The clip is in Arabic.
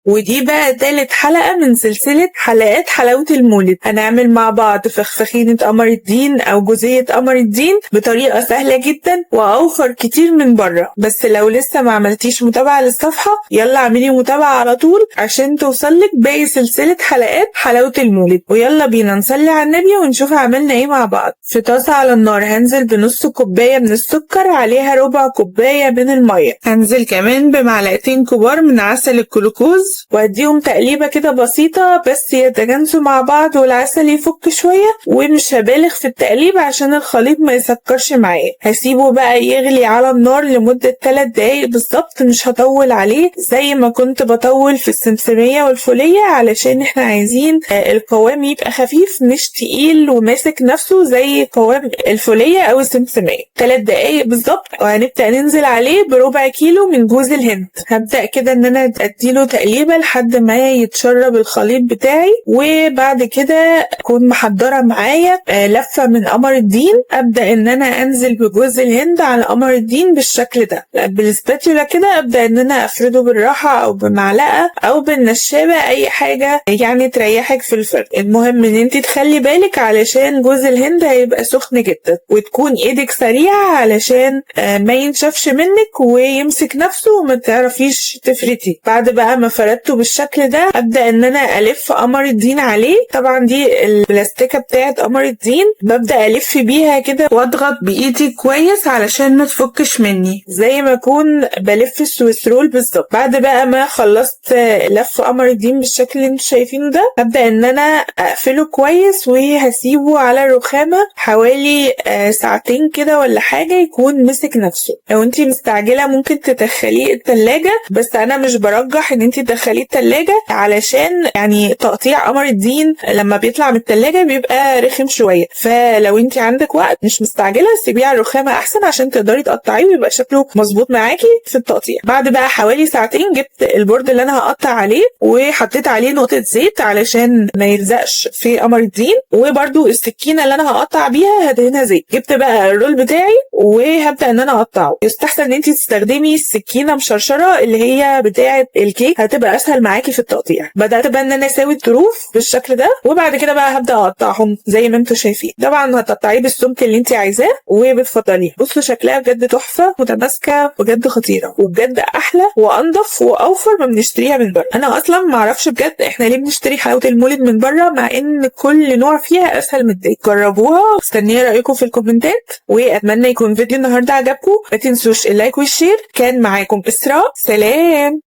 ودي بقى تالت حلقة من سلسلة حلقات حلاوة المولد. هنعمل مع بعض فخفخينة قمر الدين أو جوزية قمر الدين بطريقة سهلة جدا وأوفر كتير من بره. بس لو لسه ما عملتيش متابعة للصفحة يلا اعملي متابعة على طول عشان توصلك باقي سلسلة حلقات حلاوة المولد. ويلا بينا نصلي على النبي ونشوف عملنا ايه مع بعض. في طاسة على النار هنزل بنص كوباية من السكر، عليها ربع كوباية من المية، هنزل كمان بمعلقتين كبار من عسل الجلوكوز واديهم تقليبة كده بسيطة بس يتجانسوا مع بعض والعسل يفك شوية، ومش هبالغ في التقليب عشان الخليط ما يسكرش معايا. هسيبه بقى يغلي على النار لمدة 3 دقايق بالظبط، مش هطول عليه زي ما كنت بطول في السمسمية والفولية علشان احنا عايزين القوام يبقى خفيف مش تقيل وماسك نفسه زي قوام الفولية او السمسمية. 3 دقايق بالظبط وهنبدأ ننزل عليه بربع كيلو من جوز الهند. هبدأ كده ان انا اديله تقليبة لحد ما يتشرب الخليط بتاعي، وبعد كده اكون محضرة معايا لفة من قمر الدين. ابدأ ان انا انزل بجوز الهند على قمر الدين بالشكل ده بالسباتولا كده. ابدأ ان انا افرده بالراحة او بمعلقة او بالنشابة، اي حاجة يعني تريحك في الفرد. المهم ان انت تخلي بالك علشان جوز الهند هيبقى سخن جدا، وتكون ايدك سريعة علشان ما ينشفش منك ويمسك نفسه وما تعرفيش تفردي. بعد بقى ما فردته بالشكل ده ابدأ ان انا الف قمر الدين عليه. طبعا دي البلاستيكة بتاعت قمر الدين ببدأ الف بيها كده واضغط بايدي كويس علشان ما تفكش مني زي ما اكون بلف السويسرول بالظبط. بعد بقى ما خلصت لف قمر الدين بالشكل اللي انتوا شايفينه ده ابدأ ان انا اقفله كويس وهسيبه على الرخامة حوالي ساعتين كده ولا حاجة يكون مسك نفسه. لو انتي مستعجلة ممكن تدخليه التلاجة، بس انا مش برجح ان انتي تدخليه التلاجة علشان يعني تقطيع قمر الدين لما بيطلع من التلاجة بيبقى رخم شوية. فلو انتي عندك وقت مش مستعجلة سيبيه على الرخامة احسن عشان تقدري تقطعيه ويبقى شكله مظبوط معاكي في التقطيع. بعد بقى حوالي ساعتين جبت البورد اللي انا هقطع عليه وحطيت عليه نقطة زيت علشان ما يلزقش في قمر الدين، وبرده السكينة اللي انا هقطع بيها هدهنها زيت. جبت بقى الرول بتاعي وهبدأ ان انا اقطعه. يستحسن ان انتي تستخدمي السكينة مشرشرة اللي هي بتاعة الكيك، هتبقى اسهل معاكي في التقطيع. بدأت بقى ان انا اسوي الطروف بالشكل ده، وبعد كده بقى هبدأ اقطعهم زي ما انتوا شايفين. طبعا هتقطعيه بالسمك اللي انتي عايزاه وبتفضليه. بصوا شكلها بجد تحفة، متماسكة بجد خطيرة وبجد احلى وانضف واوفر ما بنشتريها من بره. انا اصلا ما اعرفش بجد احنا ليه بنشتري حلاوة المولد من بره مع ان كل نوع فيها اسهل من التاني. جربوها واستنيه رايكم في الكومنتات، واتمنى يكون فيديو النهارده عجبكم. ما تنسوش اللايك والشير. كان معاكم اسراء، سلام.